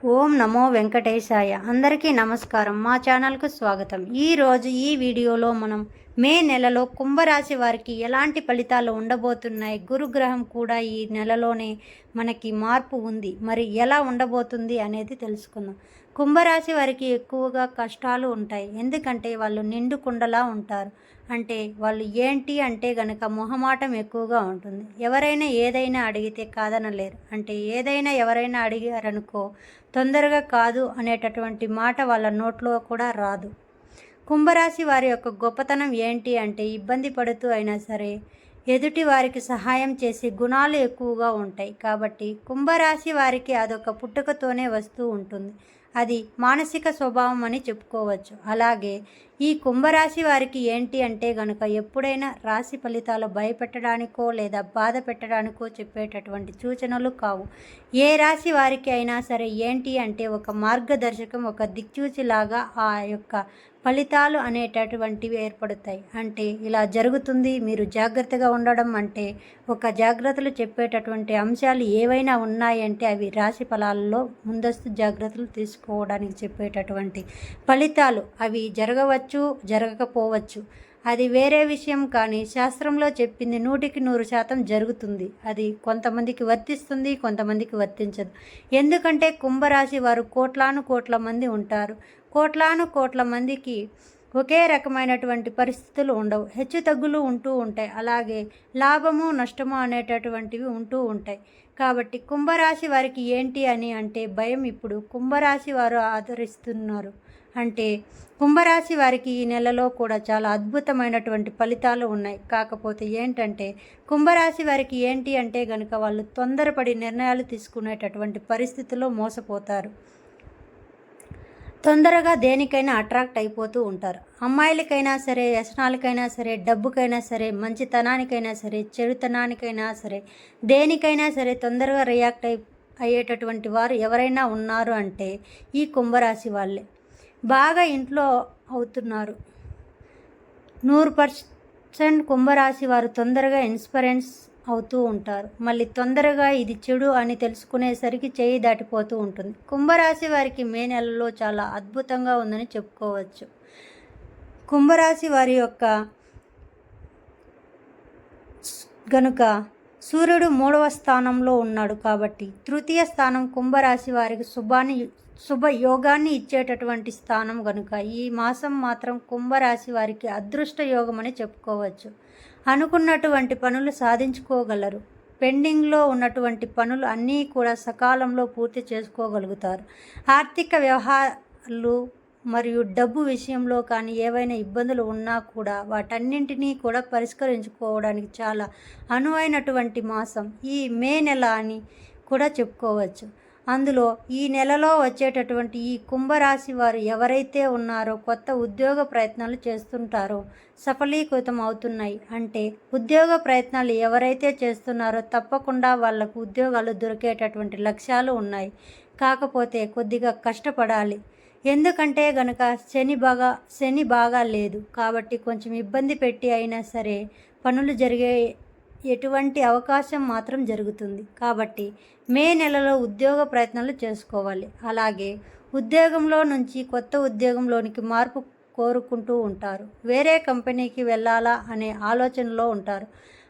ఓం నమో వెంకటేశాయ. అందరికీ నమస్కారం. మా ఛానల్కు స్వాగతం. ఈరోజు ఈ వీడియోలో మనం మే నెలలో కుంభరాశి వారికి ఎలాంటి ఫలితాలు ఉండబోతున్నాయి, గురుగ్రహం కూడా ఈ నెలలోనే మనకి మార్పు ఉంది, మరి ఎలా ఉండబోతుంది అనేది తెలుసుకుందాం. కుంభరాశి వారికి ఎక్కువగా కష్టాలు ఉంటాయి, ఎందుకంటే వాళ్ళు నిండు కుండలా ఉంటారు. అంటే వాళ్ళు ఏంటి అంటే గనక మొహమాటం ఎక్కువగా ఉంటుంది. ఎవరైనా ఏదైనా అడిగితే కాదనలేరు. అంటే ఏదైనా ఎవరైనా అడిగారనుకో తొందరగా కాదు అనేటటువంటి మాట వాళ్ళ నోట్లో కూడా రాదు. కుంభరాశి వారి యొక్క గొప్పతనం ఏంటి అంటే ఇబ్బంది పడుతూ అయినా సరే ఎదుటి వారికి సహాయం చేసే గుణాలు ఎక్కువగా ఉంటాయి. కాబట్టి కుంభరాశి వారికి అదొక పుట్టుకతోనే వస్తూ ఉంటుంది. అది మానసిక స్వభావం అని చెప్పుకోవచ్చు. అలాగే ఈ కుంభరాశి వారికి ఏంటి అంటే గనుక ఎప్పుడైనా రాశి ఫలితాలు భయపెట్టడానికో లేదా బాధ పెట్టడానికో చెప్పేటటువంటి సూచనలు కావు. ఏ రాశి వారికి అయినా సరే ఏంటి అంటే ఒక మార్గదర్శకం, ఒక దిక్సూచిలాగా ఆ యొక్క ఫలితాలు అనేటటువంటివి ఏర్పడతాయి. అంటే ఇలా జరుగుతుంది, మీరు జాగ్రత్తగా ఉండడం అంటే ఒక జాగ్రత్తలు చెప్పేటటువంటి అంశాలు ఏవైనా ఉన్నాయంటే అవి రాశి ఫలాల్లో ముందస్తు జాగ్రత్తలు తీసుకోవడానికి చెప్పేటటువంటి ఫలితాలు. అవి జరగవచ్చు, జరగకపోవచ్చు, అది వేరే విషయం. కానీ శాస్త్రంలో చెప్పింది 100% జరుగుతుంది. అది కొంతమందికి వర్తిస్తుంది, కొంతమందికి వర్తించదు. ఎందుకంటే కుంభరాశి వారు కోట్లాను కోట్ల మంది ఉంటారు. కోట్లాను కోట్ల మందికి ఒకే రకమైనటువంటి పరిస్థితులు ఉండవు, హెచ్చు తగ్గులు ఉంటూ ఉంటాయి. అలాగే లాభము నష్టము అనేటటువంటివి ఉంటూ ఉంటాయి. కాబట్టి కుంభరాశి వారికి ఏంటి అని అంటే భయం ఇప్పుడు కుంభరాశి వారు ఆదరిస్తున్నారు. అంటే కుంభరాశి వారికి ఈ నెలలో కూడా చాలా అద్భుతమైనటువంటి ఫలితాలు ఉన్నాయి. కాకపోతే ఏంటంటే కుంభరాశి వారికి ఏంటి అంటే కనుక వాళ్ళు తొందరపడి నిర్ణయాలు తీసుకునేటటువంటి పరిస్థితుల్లో మోసపోతారు. తొందరగా దేనికైనా అట్రాక్ట్ అయిపోతూ ఉంటారు. అమ్మాయిలకైనా సరే, వ్యసనాలకైనా సరే, డబ్బుకైనా సరే, మంచితనానికైనా సరే, చెడుతనానికైనా సరే, దేనికైనా సరే తొందరగా రియాక్ట్ అయ్యేటటువంటి వారు ఎవరైనా ఉన్నారు అంటే ఈ కుంభరాశి బాగా ఇంట్లో అవుతున్నారు. 100% కుంభరాశి వారు తొందరగా ఇన్స్పరెన్స్ అవుతూ ఉంటారు. మళ్ళీ తొందరగా ఇది చెడు అని తెలుసుకునేసరికి చేయి దాటిపోతూ ఉంటుంది. కుంభరాశి వారికి మే నెలలో చాలా అద్భుతంగా ఉందని చెప్పుకోవచ్చు. కుంభరాశి వారి యొక్క గనుక సూర్యుడు 3వ స్థానంలో ఉన్నాడు కాబట్టి తృతీయ స్థానం కుంభరాశి వారికి శుభ యోగాన్ని ఇచ్చేటటువంటి స్థానం కనుక ఈ మాసం మాత్రం కుంభరాశి వారికి అదృష్ట యోగం అని చెప్పుకోవచ్చు. అనుకున్నటువంటి పనులు సాధించుకోగలరు. పెండింగ్లో ఉన్నటువంటి పనులు అన్నీ కూడా సకాలంలో పూర్తి చేసుకోగలుగుతారు. ఆర్థిక వ్యవహారాలు మరియు డబ్బు విషయంలో కానీ ఏవైనా ఇబ్బందులు ఉన్నా కూడా వాటన్నింటినీ కూడా పరిష్కరించుకోవడానికి చాలా అనువైనటువంటి మాసం ఈ మే నెల అని కూడా చెప్పుకోవచ్చు. అందులో ఈ నెలలో వచ్చేటటువంటి ఈ కుంభరాశి వారు ఎవరైతే ఉన్నారో కొత్త ఉద్యోగ ప్రయత్నాలు చేస్తుంటారో సఫలీకృతం అవుతున్నాయి. అంటే ఉద్యోగ ప్రయత్నాలు ఎవరైతే చేస్తున్నారో తప్పకుండా వాళ్లకు ఉద్యోగాలు దొరికేటటువంటి లక్ష్యాలు ఉన్నాయి. కాకపోతే కొద్దిగా కష్టపడాలి. ఎందుకంటే గనక శని బాగా లేదు కాబట్టి కొంచెం ఇబ్బంది పెట్టి అయినా సరే పనులు జరిగే ఎటువంటి అవకాశం మాత్రం జరుగుతుంది. కాబట్టి మే నెలలో ఉద్యోగ ప్రయత్నాలు చేసుకోవాలి. అలాగే ఉద్యోగంలో నుంచి కొత్త ఉద్యోగంలోనికి మార్పు కోరుకుంటూ ఉంటారు. వేరే కంపెనీకి వెళ్ళాలా అనే ఆలోచనలో ఉంటారు.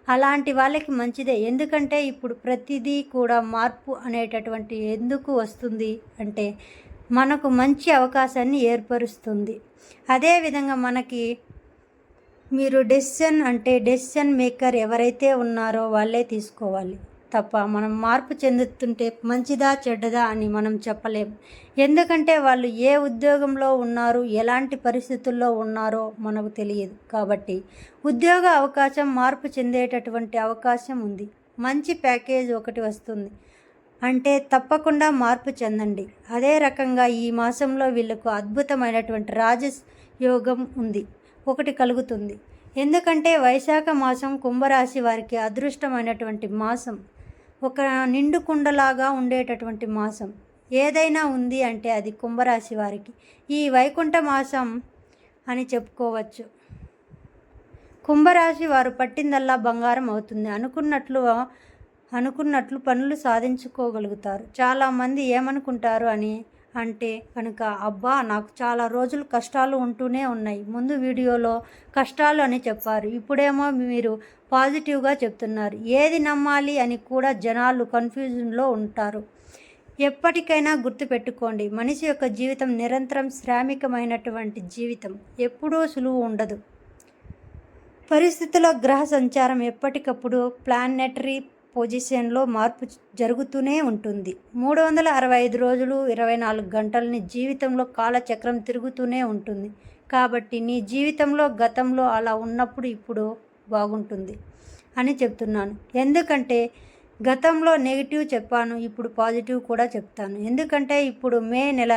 అలాంటి వాళ్ళకి మంచిదే. ఎందుకంటే ఇప్పుడు ప్రతిదీ కూడా మార్పు అనేటటువంటి ఎందుకు వస్తుంది అంటే మనకు మంచి అవకాశాన్ని ఏర్పరుస్తుంది. అదేవిధంగా మనకి మీరు డెసిషన్ మేకర్ ఎవరైతే ఉన్నారో వాళ్ళే తీసుకోవాలి తప్ప మనం మార్పు చెందుతుంటే మంచిదా చెడ్డదా అని మనం చెప్పలేం. ఎందుకంటే వాళ్ళు ఏ ఉద్యోగంలో ఉన్నారు, ఎలాంటి పరిస్థితుల్లో ఉన్నారో మనకు తెలియదు. కాబట్టి ఉద్యోగ అవకాశం మార్పు చెందేటటువంటి అవకాశం ఉంది. మంచి ప్యాకేజ్ ఒకటి వస్తుంది అంటే తప్పకుండా మార్పు చెందండి. అదే రకంగా ఈ మాసంలో వీళ్ళకు అద్భుతమైనటువంటి రాజయోగం ఉంది ఒకటి కలుగుతుంది. ఎందుకంటే వైశాఖ మాసం కుంభరాశి వారికి అదృష్టమైనటువంటి మాసం, ఒక నిండు కుండలాగా ఉండేటటువంటి మాసం ఏదైనా ఉంది అంటే అది కుంభరాశి వారికి ఈ వైకుంఠ మాసం అని చెప్పుకోవచ్చు. కుంభరాశి వారు పట్టిందల్లా బంగారం అవుతుంది. అనుకున్నట్లు అనుకున్నట్లు పనులు సాధించుకోగలుగుతారు. చాలామంది ఏమనుకుంటారు అని అంటే కనుక, అబ్బా నాకు చాలా రోజులు కష్టాలు ఉంటూనే ఉన్నాయి. ముందు వీడియోలో కష్టాలు అని చెప్పారు, ఇప్పుడేమో మీరు పాజిటివ్గా చెప్తున్నారు. ఏది నమ్మాలి అని కూడా జనాలు కన్ఫ్యూజన్లో ఉంటారు. ఎప్పటికైనా గుర్తుపెట్టుకోండి, మనిషి యొక్క జీవితం నిరంతరం శ్రామికమైనటువంటి జీవితం. ఎప్పుడూ సులువు ఉండదు. పరిస్థితుల్లో గ్రహ సంచారం ఎప్పటికప్పుడు ప్లానెటరీ పొజిషన్లో మార్పు జరుగుతూనే ఉంటుంది. 365 రోజులు 24 గంటలని జీవితంలో కాలచక్రం తిరుగుతూనే ఉంటుంది. కాబట్టి నీ జీవితంలో గతంలో అలా ఉన్నప్పుడు ఇప్పుడు బాగుంటుంది అని చెప్తున్నాను. ఎందుకంటే గతంలో నెగిటివ్ చెప్పాను, ఇప్పుడు పాజిటివ్ కూడా చెప్తాను. ఎందుకంటే ఇప్పుడు మే నెల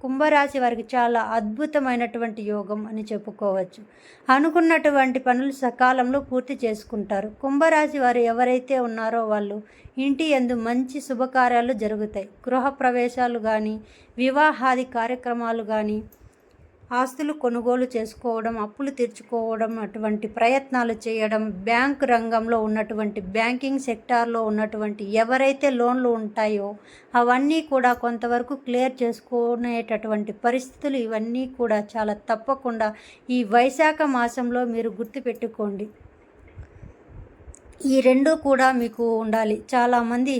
కుంభరాశి వారికి చాలా అద్భుతమైనటువంటి యోగం అని చెప్పుకోవచ్చు. అనుకున్నటువంటి పనులు సకాలంలో పూర్తి చేసుకుంటారు. కుంభరాశి వారు ఎవరైతే ఉన్నారో వాళ్ళు ఇంటి యందు మంచి శుభకార్యాలు జరుగుతాయి. గృహప్రవేశాలు కానీ, వివాహాది కార్యక్రమాలు కానీ, ఆస్తులు కొనుగోలు చేసుకోవడం, అప్పులు తీర్చుకోవడం, అటువంటి ప్రయత్నాలు చేయడం, బ్యాంకు రంగంలో ఉన్నటువంటి బ్యాంకింగ్ సెక్టార్లో ఉన్నటువంటి ఎవరైతే లోన్లు ఉంటాయో అవన్నీ కూడా కొంతవరకు క్లియర్ చేసుకునేటటువంటి పరిస్థితులు ఇవన్నీ కూడా చాలా తప్పకుండా ఈ వైశాఖ మాసంలో మీరు గుర్తుపెట్టుకోండి. ఈ రెండు కూడా మీకు ఉండాలి. చాలామంది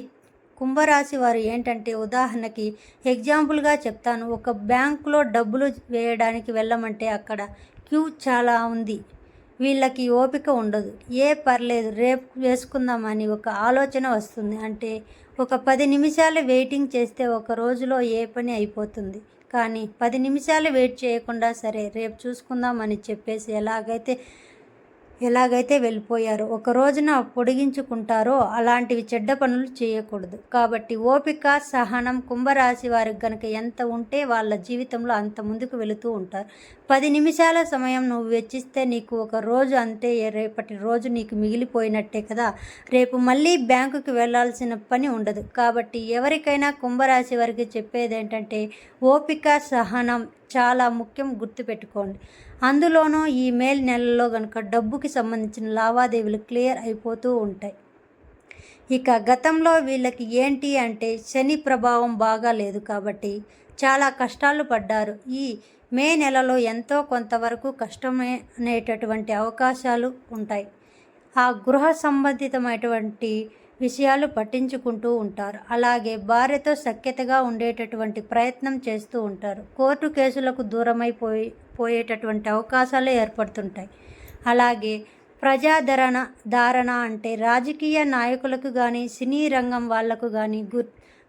కుంభరాశి వారు ఏంటంటే, ఉదాహరణకి ఎగ్జాంపుల్గా చెప్తాను, ఒక బ్యాంకులో డబ్బులు వేయడానికి వెళ్ళమంటే అక్కడ క్యూ చాలా ఉంది. వీళ్ళకి ఓపిక ఉండదు. పర్లేదు రేపు వేసుకుందామని ఒక ఆలోచన వస్తుంది. అంటే ఒక 10 నిమిషాలు వెయిటింగ్ చేస్తే ఒక రోజులో ఏ పని అయిపోతుంది. కానీ 10 నిమిషాలు వెయిట్ చేయకుండా సరే రేపు చూసుకుందామని చెప్పేసి ఎలాగైతే వెళ్ళిపోయారో, ఒక రోజున పొడిగించుకుంటారో అలాంటివి చెడ్డ పనులు చేయకూడదు. కాబట్టి ఓపిక, సహనం కుంభరాశి వారికి కనుక ఎంత ఉంటే వాళ్ళ జీవితంలో అంత ముందుకు వెళుతూ ఉంటారు. 10 నిమిషాల సమయం నువ్వు వెచ్చిస్తే నీకు ఒక రోజు అంతే, రేపటి రోజు నీకు మిగిలిపోయినట్టే కదా. రేపు మళ్ళీ బ్యాంకుకి వెళ్ళాల్సిన పని ఉండదు. కాబట్టి ఎవరికైనా కుంభరాశి వారికి చెప్పేది ఏంటంటే, ఓపిక, సహనం చాలా ముఖ్యం, గుర్తుపెట్టుకోండి. అందులోనూ ఈ మే నెలలో కనుక డబ్బుకి సంబంధించిన లావాదేవీలు క్లియర్ అయిపోతూ ఉంటాయి. ఇక గతంలో వీళ్ళకి ఏంటి అంటే శని ప్రభావం బాగా లేదు కాబట్టి చాలా కష్టాలు పడ్డారు. ఈ మే నెలలో ఎంతో కొంతవరకు కష్టమే అనేటటువంటి అవకాశాలు ఉంటాయి. ఆ గృహ సంబంధితమైనటువంటి విషయాలు పట్టించుకుంటూ ఉంటారు. అలాగే భార్యతో సఖ్యతగా ఉండేటటువంటి ప్రయత్నం చేస్తూ ఉంటారు. కోర్టు కేసులకు పోయేటటువంటి అవకాశాలు ఏర్పడుతుంటాయి. అలాగే ధారణ అంటే రాజకీయ నాయకులకు కానీ, సినీ రంగం వాళ్లకు కానీ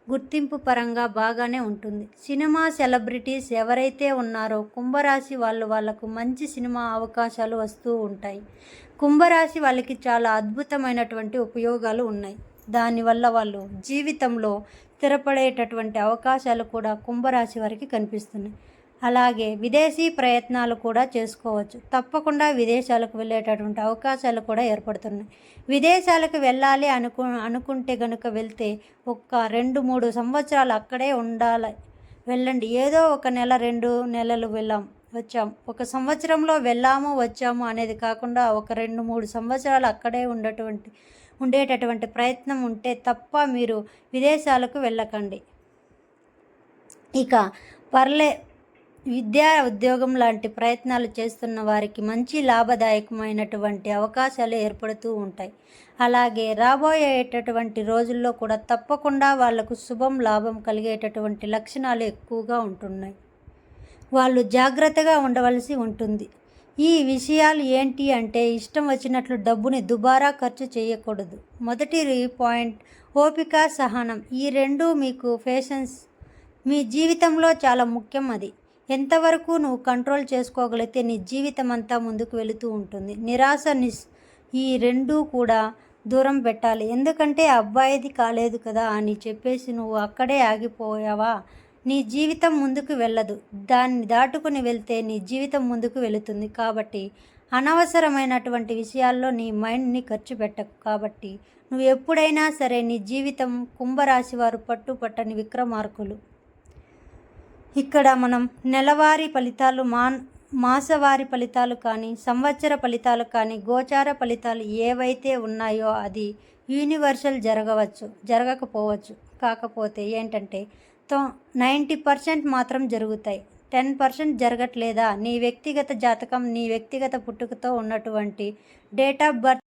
గుర్తింపు పరంగా బాగానే ఉంటుంది. సినిమా సెలబ్రిటీస్ ఎవరైతే ఉన్నారో కుంభరాశి వాళ్ళకు మంచి సినిమా అవకాశాలు వస్తూ ఉంటాయి. కుంభరాశి వాళ్ళకి చాలా అద్భుతమైనటువంటి ఉపయోగాలు ఉన్నాయి. దానివల్ల వాళ్ళు జీవితంలో స్థిరపడేటటువంటి అవకాశాలు కూడా కుంభరాశి వారికి కనిపిస్తున్నాయి. అలాగే విదేశీ ప్రయత్నాలు కూడా చేసుకోవచ్చు. తప్పకుండా విదేశాలకు వెళ్ళేటటువంటి అవకాశాలు కూడా ఏర్పడుతున్నాయి. విదేశాలకు వెళ్ళాలి అనుకుంటే కనుక వెళ్తే ఒక 2-3 సంవత్సరాలు అక్కడే వెళ్ళండి. ఏదో ఒక నెల 2 నెలలు వచ్చాం, ఒక సంవత్సరంలో వెళ్ళాము వచ్చాము అనేది కాకుండా ఒక 2-3 సంవత్సరాలు అక్కడే ఉండేటటువంటి ప్రయత్నం ఉంటే తప్ప మీరు విదేశాలకు వెళ్ళకండి. ఇక విద్యా ఉద్యోగం లాంటి ప్రయత్నాలు చేస్తున్న వారికి మంచి లాభదాయకమైనటువంటి అవకాశాలు ఏర్పడుతూ ఉంటాయి. అలాగే రాబోయేటటువంటి రోజుల్లో కూడా తప్పకుండా వాళ్లకు శుభం లాభం కలిగేటటువంటి లక్షణాలు ఎక్కువగా ఉంటున్నాయి. వాళ్ళు జాగ్రత్తగా ఉండవలసి ఉంటుంది. ఈ విషయాలు ఏంటి అంటే, ఇష్టం వచ్చినట్లు డబ్బుని దుబారా ఖర్చు చేయకూడదు. మొదటి పాయింట్ ఓపిక, సహనం. ఈ రెండు మీకు మీ జీవితంలో చాలా ముఖ్యం. అది ఎంతవరకు నువ్వు కంట్రోల్ చేసుకోగలిగితే నీ జీవితం అంతా ముందుకు వెళుతూ ఉంటుంది. నిరాశ ఈ రెండూ కూడా దూరం పెట్టాలి. ఎందుకంటే అబ్బాయిది కాలేదు కదా అని చెప్పేసి నువ్వు అక్కడే ఆగిపోయావా, నీ జీవితం ముందుకు వెళ్ళదు. దాన్ని దాటుకుని వెళ్తే నీ జీవితం ముందుకు వెళుతుంది. కాబట్టి అనవసరమైనటువంటి విషయాల్లో నీ మైండ్ని ఖర్చు పెట్టకు. కాబట్టి నువ్వు ఎప్పుడైనా సరే నీ జీవితం కుంభరాశి వారు పట్టని విక్రమార్కులు. ఇక్కడ మనం నెలవారీ ఫలితాలు మాసవారి ఫలితాలు కానీ, సంవత్సర ఫలితాలు కానీ, గోచార ఫలితాలు ఏవైతే ఉన్నాయో అది యూనివర్సల్ జరగకపోవచ్చు. కాకపోతే ఏంటంటే 90% మాత్రం జరుగుతాయి. 10% జరగట్లేదా? నీ వ్యక్తిగత జాతకం, నీ వ్యక్తిగత పుట్టుకతో ఉన్నటువంటి డేట్ ఆఫ్ బర్త్.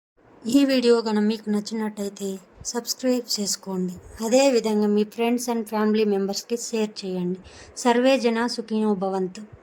ఈ వీడియో కనుక మీకు నచ్చినట్టయితే సబ్స్క్రైబ్ చేసుకోండి. అదేవిధంగా మీ ఫ్రెండ్స్ అండ్ ఫ్యామిలీ మెంబర్స్కి షేర్ చేయండి. సర్వే జన సుఖినో భవంతు.